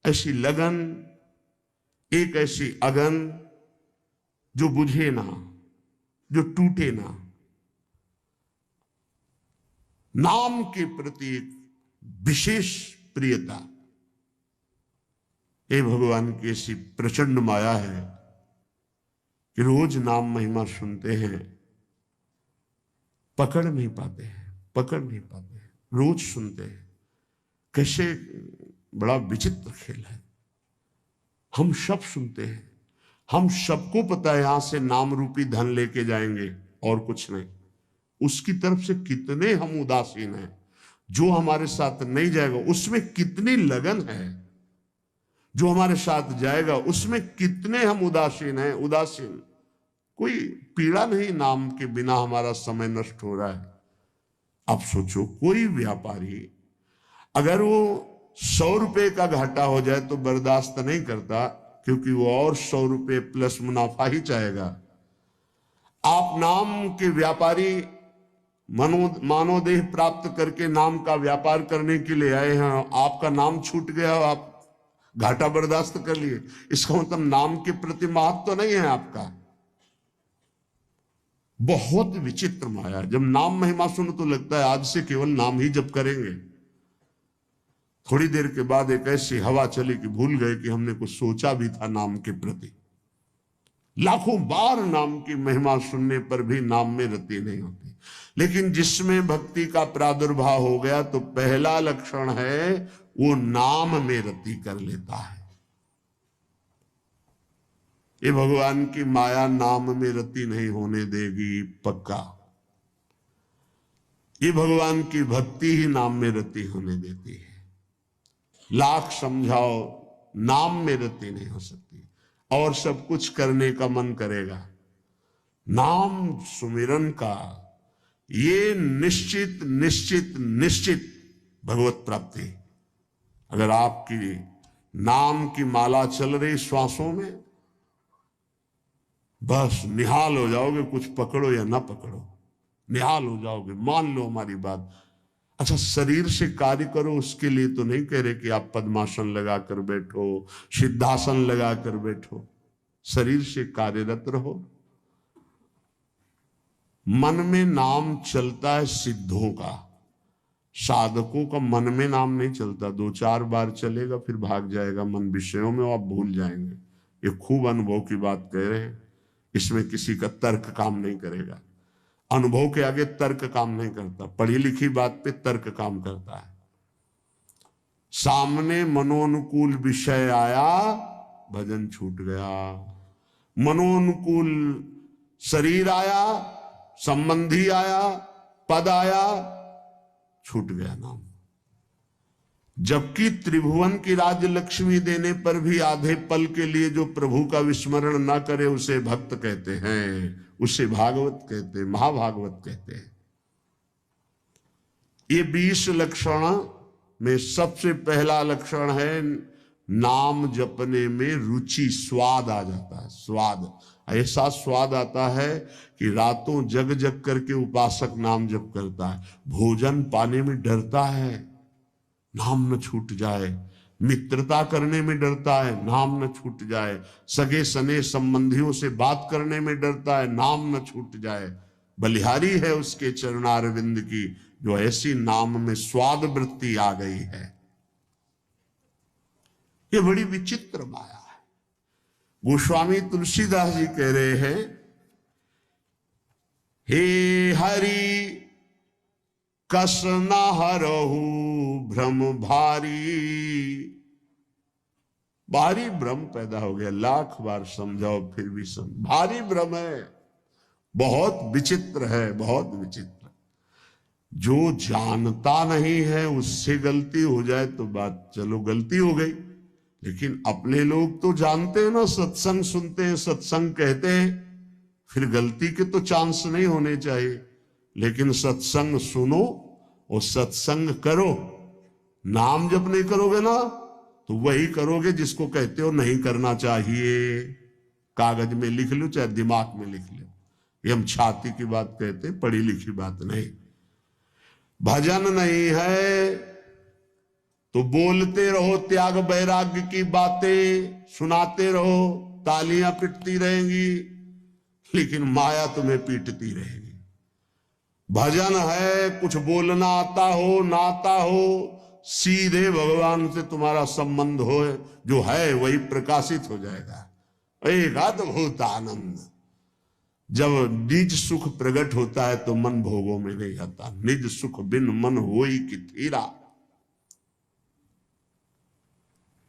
ऐसी लगन, एक ऐसी अगन जो बुझे ना, जो टूटे ना। नाम के प्रति एक विशेष प्रियता। हे भगवान की ऐसी प्रचंड माया है कि रोज नाम महिमा सुनते हैं, पकड़ नहीं पाते हैं, रोज सुनते हैं। कैसे बड़ा विचित्र खेल है। हम सब सुनते हैं, हम सबको पता है यहां से नाम रूपी धन लेके जाएंगे और कुछ नहीं। उसकी तरफ से कितने हम उदासीन हैं। जो हमारे साथ नहीं जाएगा उसमें कितनी लगन है, जो हमारे साथ जाएगा उसमें कितने हम उदासीन हैं। उदासीन, कोई पीड़ा नहीं। नाम के बिना हमारा समय नष्ट हो रहा है। अब सोचो, कोई व्यापारी अगर वो 100 रुपए का घाटा हो जाए तो बर्दाश्त नहीं करता, क्योंकि वो और 100 रुपए प्लस मुनाफा ही चाहेगा। आप नाम के व्यापारी मानवदेह प्राप्त करके नाम का व्यापार करने के लिए आए हैं, आपका नाम छूट गया, आप घाटा बर्दाश्त कर लिए, इसका मतलब नाम के प्रति महत्व तो नहीं है आपका। बहुत विचित्र माया। जब नाम महिमा सुनो तो लगता है आज से केवल नाम ही जप करेंगे। थोड़ी देर के बाद एक ऐसी हवा चली कि भूल गए कि हमने कुछ सोचा भी था नाम के प्रति। लाखों बार नाम की महिमा सुनने पर भी नाम में रति नहीं होती। लेकिन जिसमें भक्ति का प्रादुर्भाव हो गया तो पहला लक्षण है वो नाम में रति कर लेता है। ये भगवान की माया नाम में रति नहीं होने देगी, पक्का। ये भगवान की भक्ति ही नाम में रति होने देती है। लाख समझाओ, नाम में रति नहीं हो सकती। और सब कुछ करने का मन करेगा, नाम सुमिरन का ये निश्चित निश्चित निश्चित भगवत प्राप्ति। अगर आपकी नाम की माला चल रही श्वासों में, बस निहाल हो जाओगे। कुछ पकड़ो या ना पकड़ो, निहाल हो जाओगे। मान लो हमारी बात। अच्छा, शरीर से कार्य करो, उसके लिए तो नहीं कह रहे कि आप पद्मासन लगाकर बैठो, सिद्धासन लगाकर बैठो। शरीर से कार्यरत रहो। मन में नाम चलता है सिद्धों का, साधकों का मन में नाम नहीं चलता। 2-4 बार चलेगा फिर भाग जाएगा मन विषयों में, आप भूल जाएंगे। ये खूब अनुभव की बात कह रहे हैं। इसमें किसी का तर्क काम नहीं करेगा। अनुभव के आगे तर्क काम नहीं करता। पढ़ी लिखी बात पे तर्क काम करता है। सामने मनोनुकूल विषय आया, भजन छूट गया। मनोनुकूल शरीर आया, संबंधी आया, पद आया, छूट गया नाम। जबकि त्रिभुवन की राज्य लक्ष्मी देने पर भी आधे पल के लिए जो प्रभु का विस्मरण ना करे उसे भक्त कहते हैं, उसे भागवत कहते हैं, महाभागवत कहते हैं। ये 20 लक्षण में सबसे पहला लक्षण है नाम जपने में रुचि, स्वाद आ जाता है। स्वाद, ऐसा स्वाद आता है कि रातों जग जग करके उपासक नाम जप करता है। भोजन पाने में डरता है, नाम न छूट जाए। मित्रता करने में डरता है, नाम न छूट जाए। सगे सने संबंधियों से बात करने में डरता है, नाम न छूट जाए। बलिहारी है उसके चरणारविंद की, जो ऐसी नाम में स्वाद वृत्ति आ गई है। ये बड़ी विचित्र माया है। गोस्वामी तुलसीदास जी कह रहे हैं, हे हरि कस न हरहु भ्रम भारी। भारी भ्रम पैदा हो गया। लाख बार समझाओ फिर भी भारी भ्रम है। बहुत विचित्र है, बहुत विचित्र। जो जानता नहीं है उससे गलती हो जाए तो बात चलो गलती हो गई। लेकिन अपने लोग तो जानते हैं ना, सत्संग सुनते हैं, सत्संग कहते हैं, फिर गलती के तो चांस नहीं होने चाहिए। लेकिन सत्संग सुनो और सत्संग करो। नाम जब नहीं करोगे ना तो वही करोगे जिसको कहते हो नहीं करना चाहिए। कागज में लिख लो चाहे दिमाग में लिख लो। ये हम छाती की बात कहते हैं, पढ़ी लिखी बात नहीं। भजन नहीं है तो बोलते रहो त्याग वैराग्य की बातें, सुनाते रहो, तालियां पिटती रहेंगी, लेकिन माया तुम्हें पीटती रहेगी। भजन है, कुछ बोलना आता हो ना आता हो, सीधे भगवान से तुम्हारा संबंध हो, जो है वही प्रकाशित हो जाएगा। एक अद्भुत आनंद। जब निज सुख प्रकट होता है तो मन भोगों में नहीं आता। निज सुख बिन मन होई कि थीरा।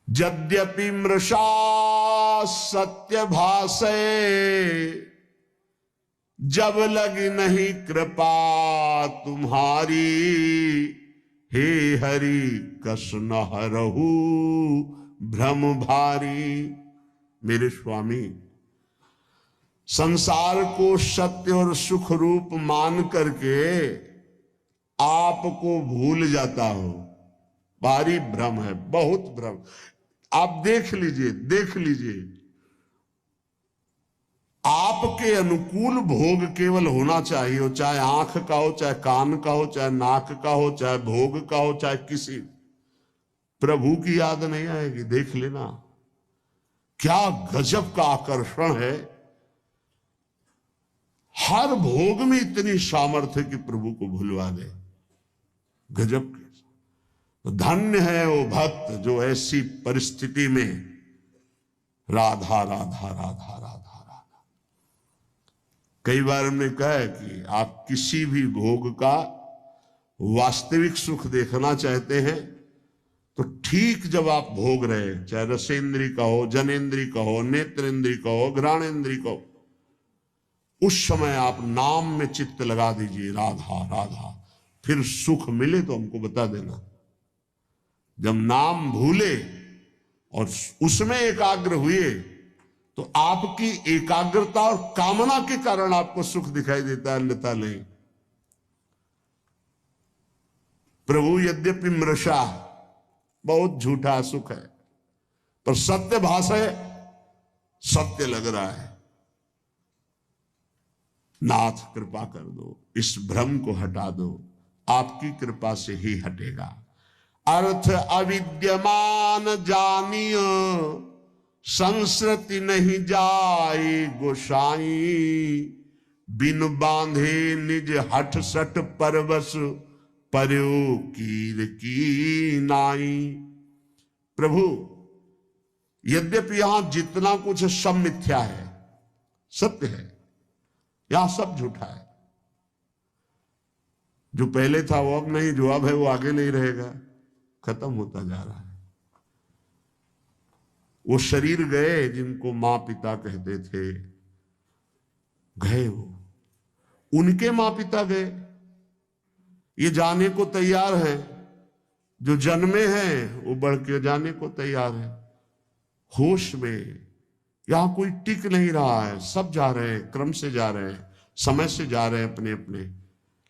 यद्यपि मृषा सत्य भाषे, जब लगी नहीं कृपा तुम्हारी, हे हरि कस न हरहु भ्रम भारी। मेरे स्वामी, संसार को सत्य और सुख रूप मान करके आपको भूल जाता हो, भारी भ्रम है, बहुत भ्रम। आप देख लीजिए, देख लीजिए, आपके अनुकूल भोग केवल होना चाहिए, हो चाहे आंख का हो, चाहे कान का हो, चाहे नाक का हो, चाहे भोग का हो, चाहे किसी। प्रभु की याद नहीं आएगी। देख लेना क्या गजब का आकर्षण है। हर भोग में इतनी सामर्थ्य कि प्रभु को भुलवा दे। गजब के। तो धन्य है वो भक्त जो ऐसी परिस्थिति में राधा राधा राधा राधा राधा। कई बार हमने कहा है कि आप किसी भी भोग का वास्तविक सुख देखना चाहते हैं तो ठीक जब आप भोग रहे, चाहे रसेंद्री का हो, जनेन्द्री का हो, नेत्रेंद्री का हो, घ्राणेन्द्री का हो, उस समय आप नाम में चित्त लगा दीजिए, राधा राधा। फिर सुख मिले तो हमको बता देना। जब नाम भूले और उसमें एकाग्र हुए तो आपकी एकाग्रता और कामना के कारण आपको सुख दिखाई देता है, अन्यथा नहीं। प्रभु यद्यपि मृषा, बहुत झूठा सुख है, पर सत्य भास है, सत्य लग रहा है। नाथ कृपा कर दो, इस भ्रम को हटा दो, आपकी कृपा से ही हटेगा। अर्थ अविद्यमान जानियो, संस्कृति नहीं जाए गोसाई। बिन बांधे निज हठ सठ परवश, पर्यो कीर की नाई। प्रभु, यद्यपि यहां जितना कुछ सब मिथ्या है, सत्य है, यहां सब झूठा है। जो पहले था वो अब नहीं, जो अब है वो आगे नहीं रहेगा, खत्म होता जा रहा है। वो शरीर गए जिनको मां पिता कहते थे, गए वो, उनके मां पिता गए। ये जाने को तैयार है, जो जन्मे हैं वो बढ़ के जाने को तैयार है। होश में यहां कोई टिक नहीं रहा है, सब जा रहे हैं, क्रम से जा रहे हैं, समय से जा रहे हैं अपने अपने।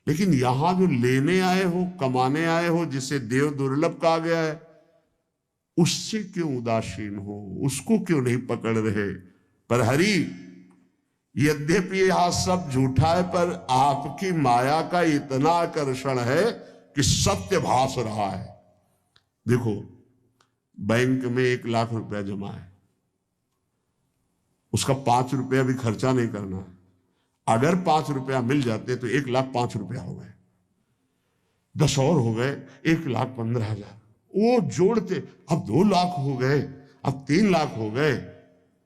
लेकिन यहां जो लेने आए हो, कमाने आए हो, जिसे देव दुर्लभ कहा गया है, उससे क्यों उदासीन हो, उसको क्यों नहीं पकड़ रहे? पर हरि, यद्यपि यह सब झूठा है, पर आपकी माया का इतना आकर्षण है कि सत्य भास रहा है। देखो, बैंक में 1 लाख रुपया जमा है, उसका 5 रुपया भी खर्चा नहीं करना है। अगर 5 रुपया मिल जाते तो 1,05,000 रुपया हो गए, 10 और हो गए, 1,15,000। वो जोड़ते अब 2 लाख हो गए, अब 3 लाख हो गए।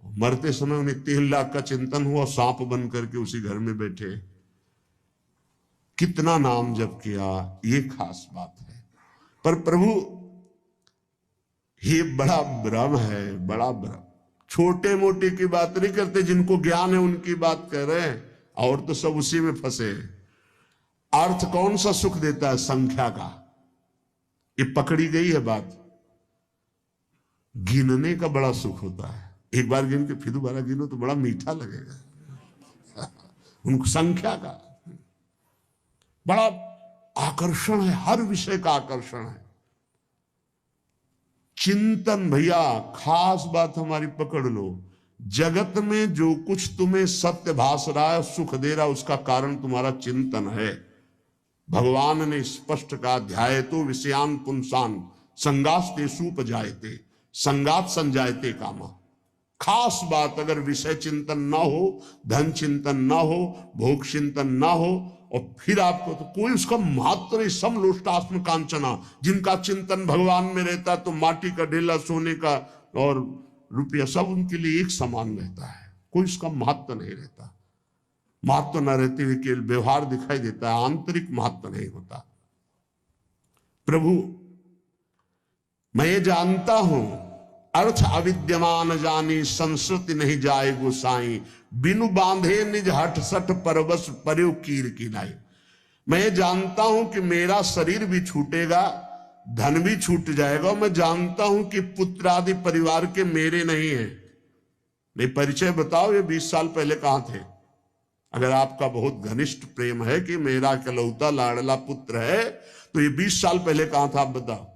मरते समय उन्हें 3 लाख का चिंतन हुआ, सांप बन करके उसी घर में बैठे। कितना नाम जप किया, ये खास बात है। पर प्रभु, ये बड़ा भ्रम है, बड़ा भ्रम। छोटे मोटे की बात नहीं करते, जिनको ज्ञान है उनकी बात कर रहे हैं, और तो सब उसी में फंसे हैं। अर्थ कौन सा सुख देता है? संख्या का। ये पकड़ी गई है बात। गिनने का बड़ा सुख होता है, एक बार गिन के फिर दोबारा गिनो तो बड़ा मीठा लगेगा। उनको संख्या का बड़ा आकर्षण है, हर विषय का आकर्षण है। चिंतन, भैया खास बात हमारी पकड़ लो। जगत में जो कुछ तुम्हें सत्य भास रहा है, सुख दे रहा है, उसका कारण तुम्हारा चिंतन है। भगवान ने स्पष्ट कहा, ध्याये तो विषयान पुंसान संगास्तेषुपजायते, संगात संजायते कामा। खास बात, अगर विषय चिंतन ना हो, धन चिंतन ना हो, भोग चिंतन ना हो, और फिर आपको तो कोई उसका महत्व नहीं। समलोष्टास्म कांचना, जिनका चिंतन भगवान में रहता तो माटी का ढेला, सोने का और रुपया सब उनके लिए एक समान रहता है, कोई उसका महत्व नहीं रहता। महत्व न रहते हुए केवल व्यवहार दिखाई देता है, आंतरिक महत्व नहीं होता। प्रभु मैं ये जानता हूं, अर्थ अविद्यमान जानी, संस्कृति नहीं जाए गोसाई, बिनु बांधे निज हठ सठ परवश पर्यो कीर की नाई। मैं ये जानता हूं कि मेरा शरीर भी छूटेगा, धन भी छूट जाएगा। मैं जानता हूं कि पुत्र आदि परिवार के मेरे नहीं है। नहीं, परिचय बताओ, ये 20 साल पहले कहां थे? अगर आपका बहुत घनिष्ठ प्रेम है कि मेरा इकलौता लाडला पुत्र है, तो ये 20 साल पहले कहां था आप बताओ।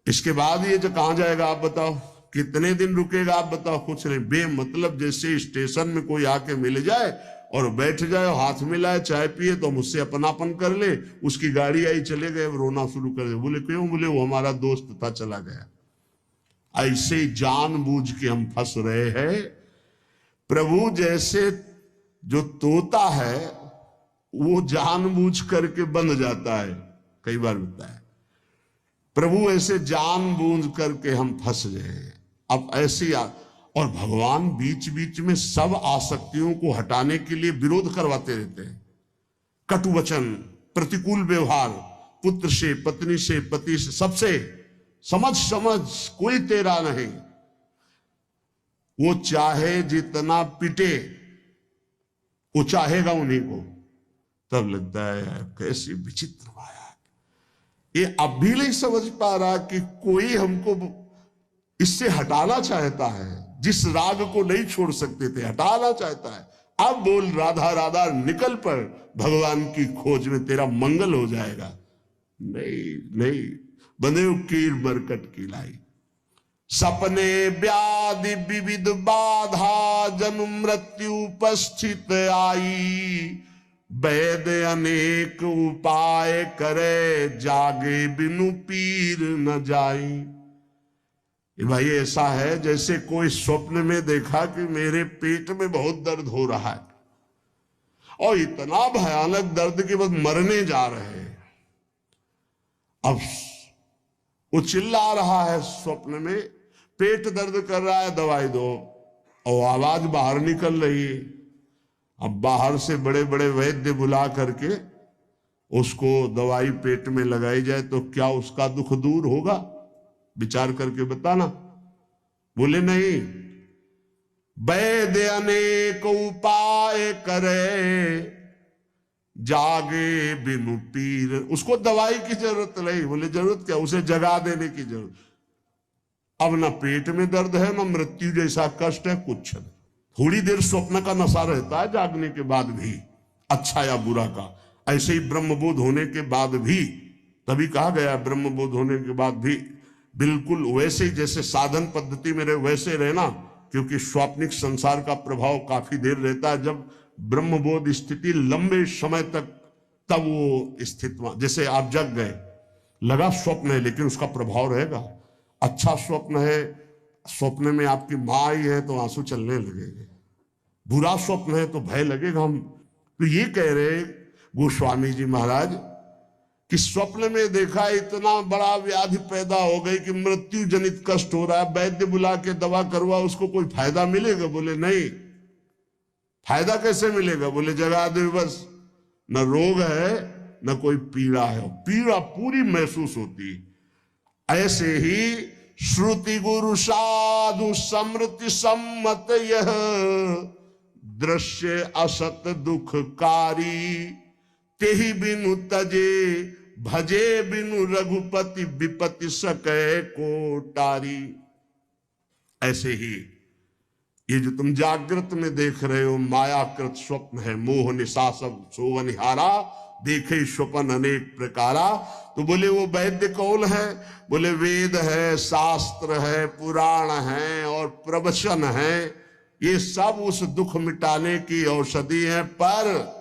इसके बाद ये जो कहां जाएगा आप बताओ, कितने दिन रुकेगा आप बताओ। कुछ नहीं, बेमतलब जैसे स्टेशन में कोई आके मिल जाए और बैठ जाए, हाथ मिलाए, चाय पिए तो मुझसे अपनापन कर ले, उसकी गाड़ी आई, चले गए, रोना शुरू कर दे। बोले क्यों? बोले वो हमारा दोस्त था, चला गया। ऐसे जानबूझ के हम फंस रहे हैं। प्रभु जैसे जो तोता है वो जानबूझ करके बंद जाता है, कई बार होता है। प्रभु ऐसे जानबूझ करके हम फंस गए। अब ऐसी और भगवान बीच बीच में सब आसक्तियों को हटाने के लिए विरोध करवाते रहते हैं। कटु वचन, प्रतिकूल व्यवहार, पुत्र से, पत्नी से, पति से, सबसे समझ समझ, कोई तेरा नहीं। वो चाहे जितना पिटे, वो चाहेगा उन्हीं को। तब लगता है कैसी विचित्र माया। ये अब भी नहीं समझ पा रहा कि कोई हमको इससे हटाना चाहता है। जिस राग को नहीं छोड़ सकते थे, हटाना चाहता है। अब बोल राधा राधा, निकल पर भगवान की खोज में, तेरा मंगल हो जाएगा। नहीं नहीं, बंदे कीर बरकट की लाई। सपने व्याधि विविध बाधा, जन्म मृत्यु उपस्थित आई, वैद अनेक उपाय करे, जागे बिनु पीर न जाई। भाई ऐसा है जैसे कोई स्वप्न में देखा कि मेरे पेट में बहुत दर्द हो रहा है, और इतना भयानक दर्द कि बस मरने जा रहे हैं। अब वो चिल्ला रहा है स्वप्न में, पेट दर्द कर रहा है, दवाई दो, और आवाज बाहर निकल रही है। अब बाहर से बड़े बड़े वैद्य बुला करके उसको दवाई पेट में लगाई जाए तो क्या उसका दुख दूर होगा? विचार करके बताना। बोले नहीं, वैद्य अनेक उपाय करे, जागे बिनु पीर। उसको दवाई की जरूरत नहीं। बोले जरूरत क्या, उसे जगा देने की जरूरत। अब ना पेट में दर्द है, ना मृत्यु जैसा कष्ट है, कुछ नहीं। थोड़ी देर स्वप्न का नशा रहता है जागने के बाद भी, अच्छा या बुरा का। ऐसे ही ब्रह्मबोध होने के बाद भी, तभी कहा गया ब्रह्मबोध होने के बाद भी बिल्कुल वैसे ही जैसे साधन पद्धति में रहे वैसे रहना, क्योंकि स्वाप्निक संसार का प्रभाव काफी देर रहता है। जब ब्रह्मबोध स्थिति लंबे समय तक, तब वो स्थिति, जैसे आप जग गए, लगा स्वप्न है लेकिन उसका प्रभाव रहेगा। अच्छा स्वप्न है, स्वप्न में आपकी माँ आई है तो आंसू चलने लगेंगे। बुरा स्वप्न है तो भय लगेगा। हम तो ये कह रहे गोस्वामी जी महाराज कि स्वप्न में देखा इतना बड़ा व्याधि पैदा हो गई कि मृत्यु जनित कष्ट हो रहा है, वैद्य बुला के दवा करवा, उसको कोई फायदा मिलेगा? बोले नहीं। फायदा कैसे मिलेगा? बोले जगा दे बस। न रोग है न कोई पीड़ा है, पीड़ा पूरी महसूस होती। ऐसे ही श्रुति गुरु साधु समृति सम्मत यह, दृश्य असत दुखकारी, तेहि बिनु तजे भजे बिनु रघुपति, विपति सके को टारी। ऐसे ही ये जो तुम जागृत में देख रहे हो मायाकृत स्वप्न है, मोह निशा सब सोवनिहारा, देखे स्वप्न अनेक प्रकारा। तो बोले वो वैद्य कौन है? बोले वेद है, शास्त्र है, पुराण है और प्रवचन है। ये सब उस दुख मिटाने की औषधि है, पर